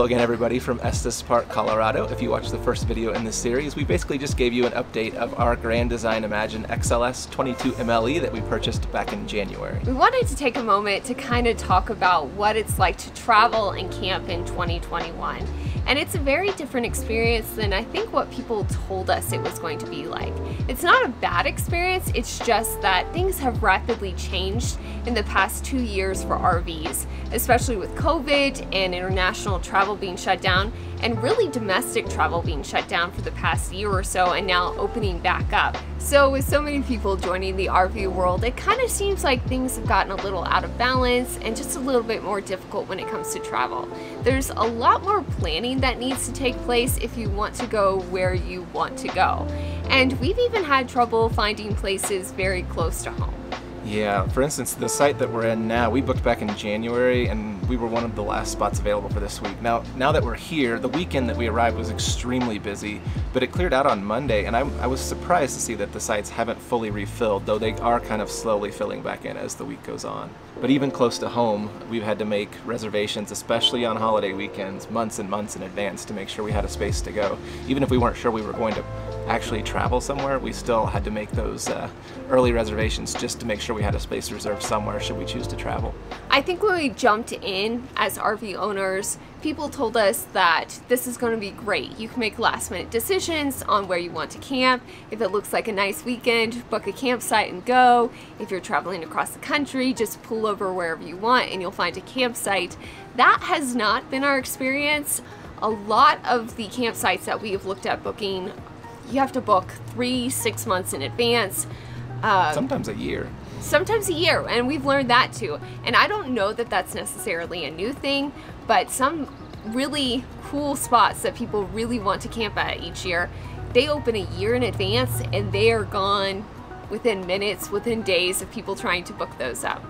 again, everybody, from Estes Park, Colorado. If you watched the first video in this series, we basically just gave you an update of our Grand Design Imagine XLS 22MLE that we purchased back in January. We wanted to take a moment to kind of talk about what it's like to travel and camp in 2021. And it's a very different experience than I think what people told us it was going to be like. It's not a bad experience, it's just that things have rapidly changed in the past 2 years for RVs, especially with COVID and international travel being shut down, and really domestic travel being shut down for the past year or so, and now opening back up. So with so many people joining the RV world, it kind of seems like things have gotten a little out of balance and just a little bit more difficult when it comes to travel. There's a lot more planning that needs to take place if you want to go where you want to go. And we've even had trouble finding places very close to home. Yeah, for instance, the site that we're in now, we booked back in January and we were one of the last spots available for this week. Now that we're here, the weekend that we arrived was extremely busy, but it cleared out on Monday, and I was surprised to see that the sites haven't fully refilled, though they are kind of slowly filling back in as the week goes on. But even close to home, we've had to make reservations, especially on holiday weekends, months and months in advance to make sure we had a space to go. Even if we weren't sure we were going to actually travel somewhere, we still had to make those early reservations just to make sure we had a space reserved somewhere should we choose to travel. I think when we jumped in as RV owners, people told us that this is going to be great. You can make last minute decisions on where you want to camp. If it looks like a nice weekend, book a campsite and go. If you're traveling across the country, just pull over wherever you want and you'll find a campsite. That has not been our experience. A lot of the campsites that we have looked at booking, you have to book 3-6 months in advance. Sometimes a year. Sometimes a year, and we've learned that too. And I don't know that that's necessarily a new thing, but some really cool spots that people really want to camp at each year, they open a year in advance and they are gone within minutes, within days of people trying to book those up.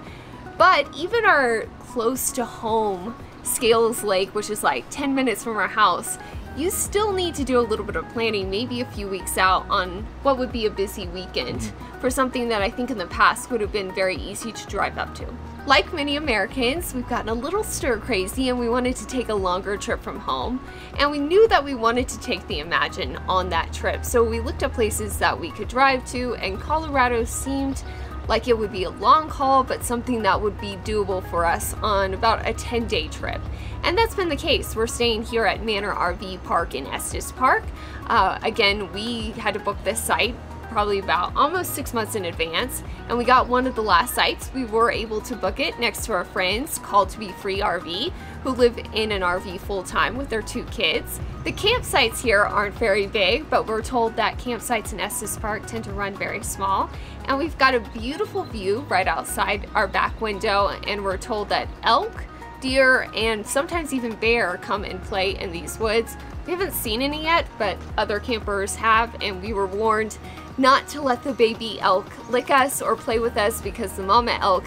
But even our close to home Scales Lake, which is like 10 minutes from our house, you still need to do a little bit of planning, maybe a few weeks out on what would be a busy weekend for something that I think in the past would have been very easy to drive up to. Like many Americans, we've gotten a little stir crazy and we wanted to take a longer trip from home. And we knew that we wanted to take the Imagine on that trip. So we looked at places that we could drive to, and Colorado seemed like it would be a long haul, but something that would be doable for us on about a 10-day trip. And that's been the case. We're staying here at Manor RV Park in Estes Park. Again, we had to book this site probably about almost 6 months in advance, and we got one of the last sites. We were able to book it next to our friends called To Be Free RV, who live in an RV full-time with their 2 kids. The campsites here aren't very big, but we're told that campsites in Estes Park tend to run very small. And we've got a beautiful view right outside our back window, and we're told that elk, deer, and sometimes even bear come and play in these woods. We haven't seen any yet, but other campers have, and we were warned not to let the baby elk lick us or play with us because the mama elk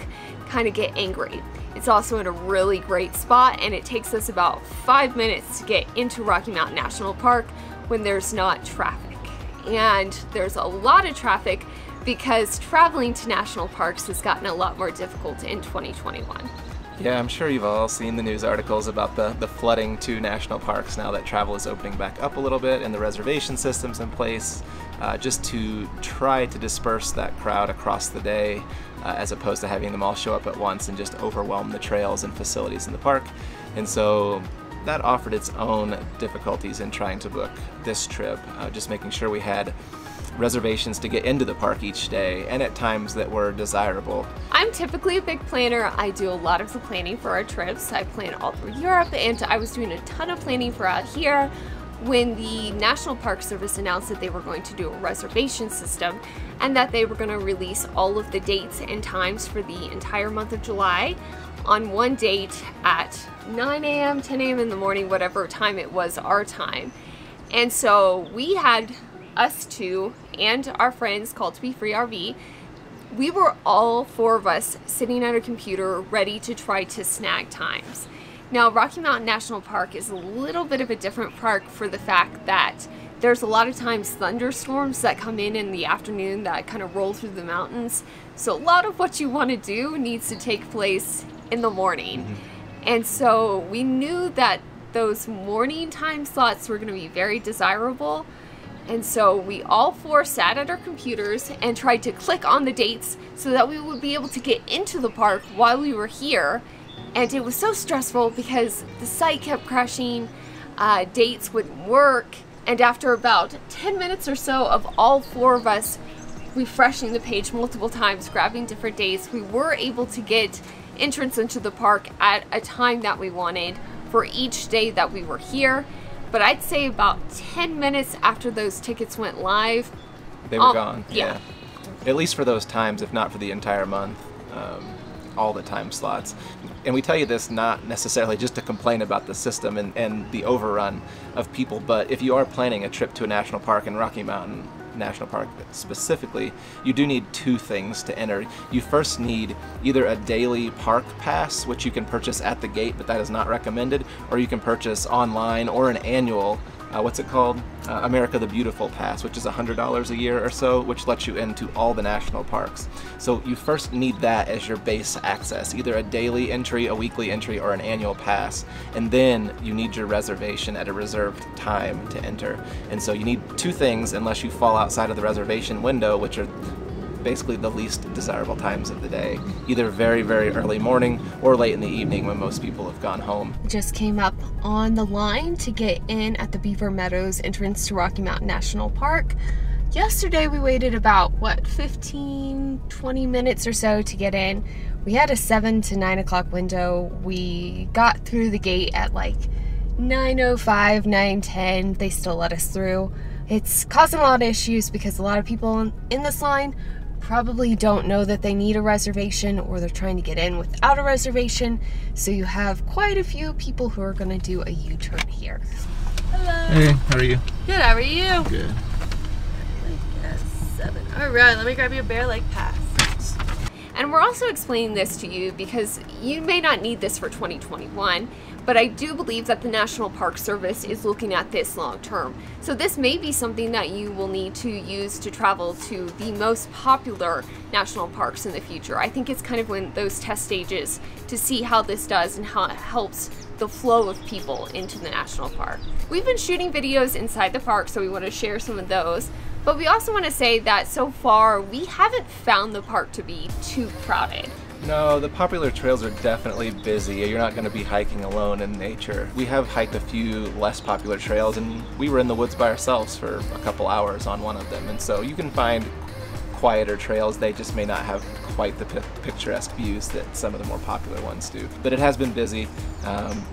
kind of get angry. It's also in a really great spot, and it takes us about 5 minutes to get into Rocky Mountain National Park when there's not traffic. And there's a lot of traffic because traveling to national parks has gotten a lot more difficult in 2021. Yeah, I'm sure you've all seen the news articles about the flooding to national parks now that travel is opening back up a little bit and the reservation systems in place just to try to disperse that crowd across the day as opposed to having them all show up at once and just overwhelm the trails and facilities in the park. And so that offered its own difficulties in trying to book this trip, just making sure we had reservations to get into the park each day and at times that were desirable. I'm typically a big planner. I do a lot of the planning for our trips. I plan all through Europe, and I was doing a ton of planning for out here when the National Park Service announced that they were going to do a reservation system and that they were going to release all of the dates and times for the entire month of July on one date at 9 a.m., 10 a.m. in the morning, whatever time it was our time. And so we had us 2 and our friends called To Be Free RV. We were all 4 of us sitting at a computer ready to try to snag times. Now, Rocky Mountain National Park is a little bit of a different park for the fact that there's a lot of times thunderstorms that come in the afternoon that kind of roll through the mountains. So a lot of what you want to do needs to take place in the morning. And so we knew that those morning time slots were going to be very desirable. And so we all four sat at our computers and tried to click on the dates so that we would be able to get into the park while we were here. And it was so stressful because the site kept crashing, dates wouldn't work, and after about 10 minutes or so of all four of us refreshing the page multiple times, grabbing different dates, we were able to get entrance into the park at a time that we wanted for each day that we were here. But I'd say about 10 minutes after those tickets went live, they were gone. Yeah. At least for those times, if not for the entire month, all the time slots. And we tell you this not necessarily just to complain about the system and the overrun of people, but if you are planning a trip to a national park in Rocky Mountain National Park specifically, you do need two things to enter. You first need either a daily park pass, which you can purchase at the gate, but that is not recommended, or you can purchase online, or an annual, what's it called? America the Beautiful Pass, which is $100 a year or so, which lets you into all the national parks. So you first need that as your base access, either a daily entry, a weekly entry, or an annual pass. And then you need your reservation at a reserved time to enter. And so you need two things unless you fall outside of the reservation window, which are basically the least desirable times of the day, either very, very early morning or late in the evening when most people have gone home. Just came up on the line to get in at the Beaver Meadows entrance to Rocky Mountain National Park. Yesterday we waited about, what, 15-20 minutes or so to get in. We had a 7 to 9 o'clock window. We got through the gate at like 9:05, 9:10. They still let us through. It's causing a lot of issues because a lot of people in this line probably don't know that they need a reservation, or they're trying to get in without a reservation. So you have quite a few people who are going to do a U-turn here. Hello. Hey, how are you? Good, how are you? Good. Like 7. Alright, let me grab your bear leg pass. Thanks. And we're also explaining this to you because you may not need this for 2021, but I do believe that the National Park Service is looking at this long term. So this may be something that you will need to use to travel to the most popular national parks in the future. I think it's kind of in those test stages to see how this does and how it helps the flow of people into the national park. We've been shooting videos inside the park, so we want to share some of those. But we also want to say that so far, we haven't found the park to be too crowded. No, the popular trails are definitely busy. You're not going to be hiking alone in nature. We have hiked a few less popular trails, and we were in the woods by ourselves for a couple hours on one of them. And so you can find quieter trails. They just may not have quite the picturesque views that some of the more popular ones do. But it has been busy.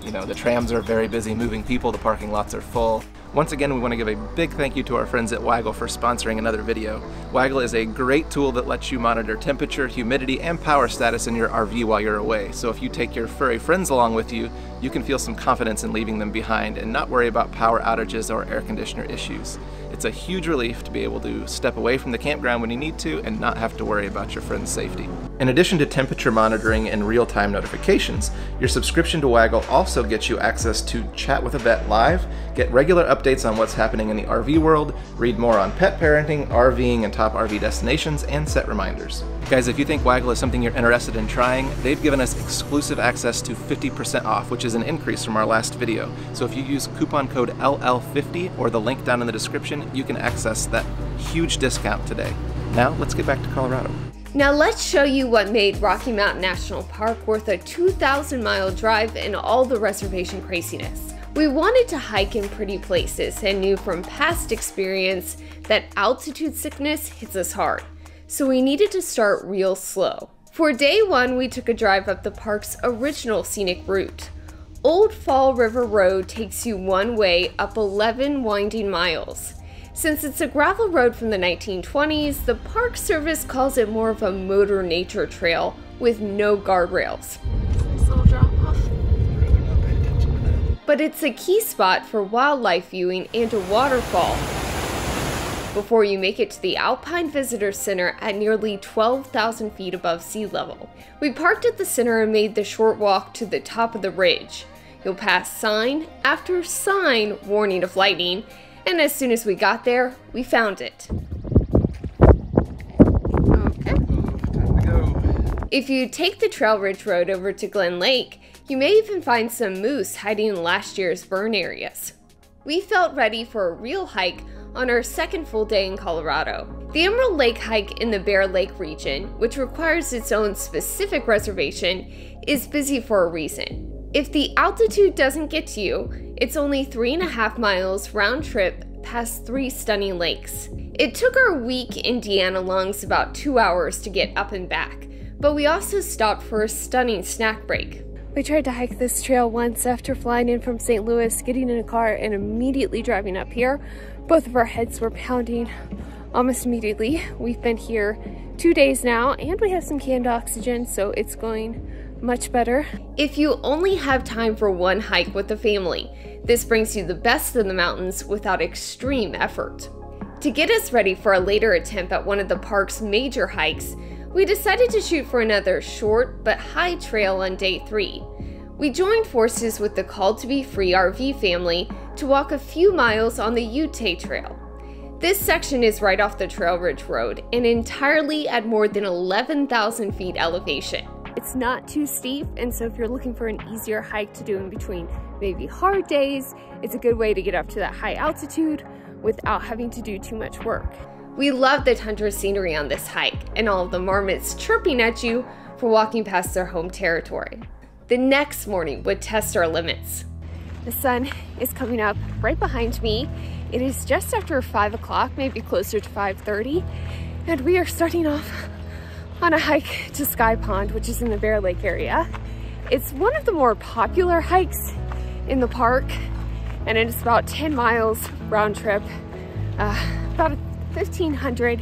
You know, the trams are very busy moving people. The parking lots are full. Once again, we want to give a big thank you to our friends at Waggle for sponsoring another video. Waggle is a great tool that lets you monitor temperature, humidity, and power status in your RV while you're away. So if you take your furry friends along with you, you can feel some confidence in leaving them behind and not worry about power outages or air conditioner issues. It's a huge relief to be able to step away from the campground when you need to and not have to worry about your friend's safety. In addition to temperature monitoring and real-time notifications, your subscription to Waggle also gets you access to Chat with a Vet Live, get regular updates on what's happening in the RV world, read more on pet parenting, RVing, and top RV destinations, and set reminders. Guys, if you think Waggle is something you're interested in trying, they've given us exclusive access to 50% off, which is an increase from our last video. So if you use coupon code LL50 or the link down in the description, you can access that huge discount today. Now, let's get back to Colorado. Now let's show you what made Rocky Mountain National Park worth a 2,000-mile drive and all the reservation craziness. We wanted to hike in pretty places and knew from past experience that altitude sickness hits us hard. So we needed to start real slow. For day one, we took a drive up the park's original scenic route. Old Fall River Road takes you one way up 11 winding miles. Since it's a gravel road from the 1920s, the Park Service calls it more of a motor nature trail with no guardrails. Nice little drop off. But it's a key spot for wildlife viewing and a waterfall before you make it to the Alpine Visitor Center at nearly 12,000 feet above sea level. We parked at the center and made the short walk to the top of the ridge. You'll pass sign after sign warning of lightning, and as soon as we got there, we found it. Okay. Time to go. If you take the Trail Ridge Road over to Glen Lake, you may even find some moose hiding in last year's burn areas. We felt ready for a real hike on our second full day in Colorado. The Emerald Lake hike in the Bear Lake region, which requires its own specific reservation, is busy for a reason. If the altitude doesn't get to you, it's only 3.5 miles round trip past 3 stunning lakes. It took our weak Indiana lungs about 2 hours to get up and back, but we also stopped for a stunning snack break. We tried to hike this trail once after flying in from St. Louis, getting in a car, and immediately driving up here. Both of our heads were pounding almost immediately. We've been here 2 days now, and we have some canned oxygen, so it's going much better. If you only have time for one hike with the family, this brings you the best of the mountains without extreme effort. To get us ready for a later attempt at one of the park's major hikes, we decided to shoot for another short but high trail on day 3. We joined forces with the Called to Be Free RV family to walk a few miles on the Ute Trail. This section is right off the Trail Ridge Road and entirely at more than 11,000 feet elevation. It's not too steep, and so if you're looking for an easier hike to do in between maybe hard days, it's a good way to get up to that high altitude without having to do too much work. We love the tundra scenery on this hike and all of the marmots chirping at you for walking past their home territory. The next morning would test our limits. The sun is coming up right behind me. It is just after 5 o'clock, maybe closer to 5:30, and we are starting off on a hike to Sky Pond, which is in the Bear Lake area. It's one of the more popular hikes in the park, and it is about 10 miles round trip, about a 1,500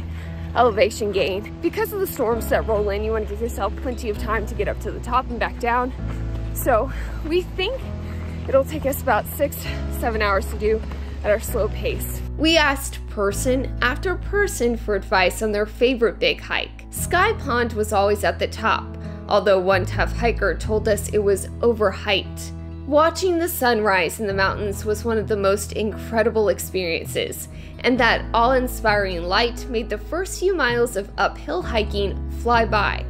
elevation gain. Because of the storms that roll in, you want to give yourself plenty of time to get up to the top and back down. So we think it'll take us about 6-7 hours to do at our slow pace. We asked person after person for advice on their favorite big hike. Sky Pond was always at the top, although one tough hiker told us it was overhyped. Watching the sunrise in the mountains was one of the most incredible experiences, and that awe-inspiring light made the first few miles of uphill hiking fly by.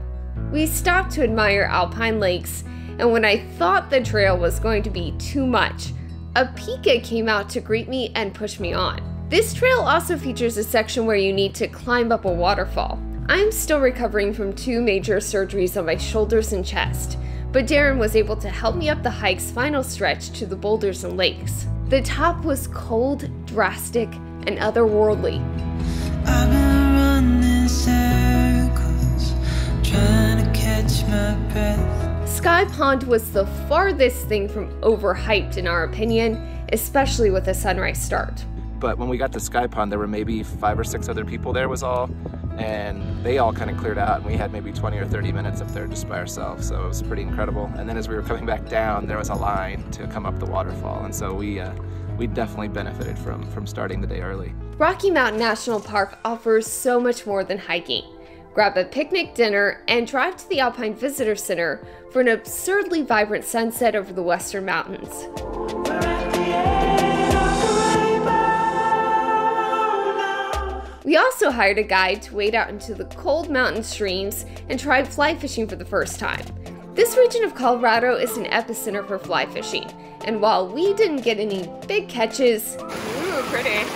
We stopped to admire alpine lakes, and when I thought the trail was going to be too much, a pika came out to greet me and push me on. This trail also features a section where you need to climb up a waterfall. I'm still recovering from 2 major surgeries on my shoulders and chest, but Darren was able to help me up the hike's final stretch to the boulders and lakes. The top was cold, drastic, and otherworldly. I've been running circles, trying to catch my breath. Sky Pond was the farthest thing from overhyped in our opinion, especially with a sunrise start. But when we got to Sky Pond, there were maybe 5 or 6 other people there was all, and they all kind of cleared out, and we had maybe 20 or 30 minutes up there just by ourselves, so it was pretty incredible. And then as we were coming back down, there was a line to come up the waterfall, and so we definitely benefited from starting the day early. Rocky Mountain National Park offers so much more than hiking. Grab a picnic dinner and drive to the Alpine Visitor Center for an absurdly vibrant sunset over the Western Mountains. We also hired a guide to wade out into the cold mountain streams and tried fly fishing for the first time. This region of Colorado is an epicenter for fly fishing, and while we didn't get any big catches, ooh, pretty,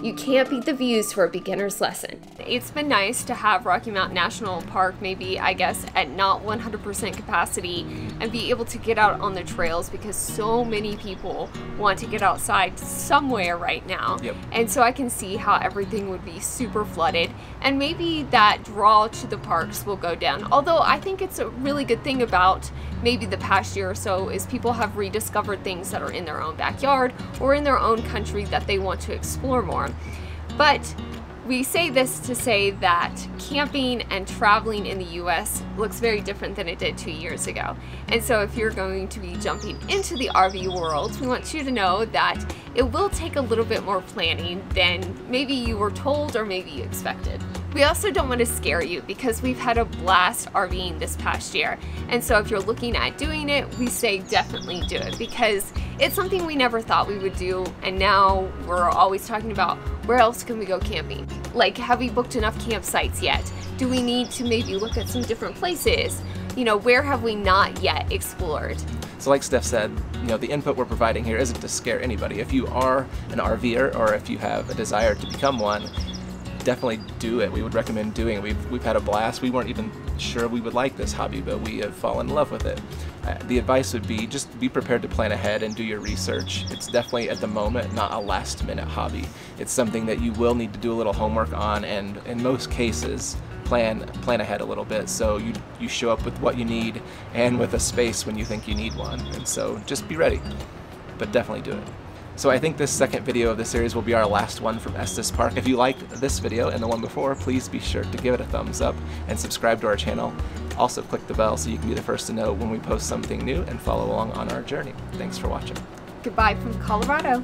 you can't beat the views for a beginner's lesson. It's been nice to have Rocky Mountain National Park maybe, I guess, at not 100% capacity and be able to get out on the trails because so many people want to get outside somewhere right now. Yep. And so I can see how everything would be super flooded, and maybe that draw to the parks will go down. Although I think it's a really good thing about maybe the past year or so is people have rediscovered things that are in their own backyard or in their own country that they want to explore more. But we say this to say that camping and traveling in the US looks very different than it did 2 years ago. And so if you're going to be jumping into the RV world, we want you to know that it will take a little bit more planning than maybe you were told or maybe you expected. We also don't want to scare you because we've had a blast RVing this past year. And so if you're looking at doing it, we say definitely do it because it's something we never thought we would do. And now we're always talking about where else can we go camping? Like, have we booked enough campsites yet? Do we need to maybe look at some different places? You know, where have we not yet explored? So like Steph said, you know, the input we're providing here isn't to scare anybody. If you are an RVer or if you have a desire to become one, definitely do it. We would recommend doing it. We've had a blast. We weren't even sure we would like this hobby, but we have fallen in love with it. The advice would be just be prepared to plan ahead and do your research. It's definitely at the moment not a last minute hobby. It's something that you will need to do a little homework on, and in most cases plan ahead a little bit so you show up with what you need and with a space when you think you need one. And so just be ready, but definitely do it. So I think this second video of the series will be our last one from Estes Park. If you liked this video and the one before, please be sure to give it a thumbs up and subscribe to our channel. Also click the bell so you can be the first to know when we post something new and follow along on our journey. Thanks for watching. Goodbye from Colorado.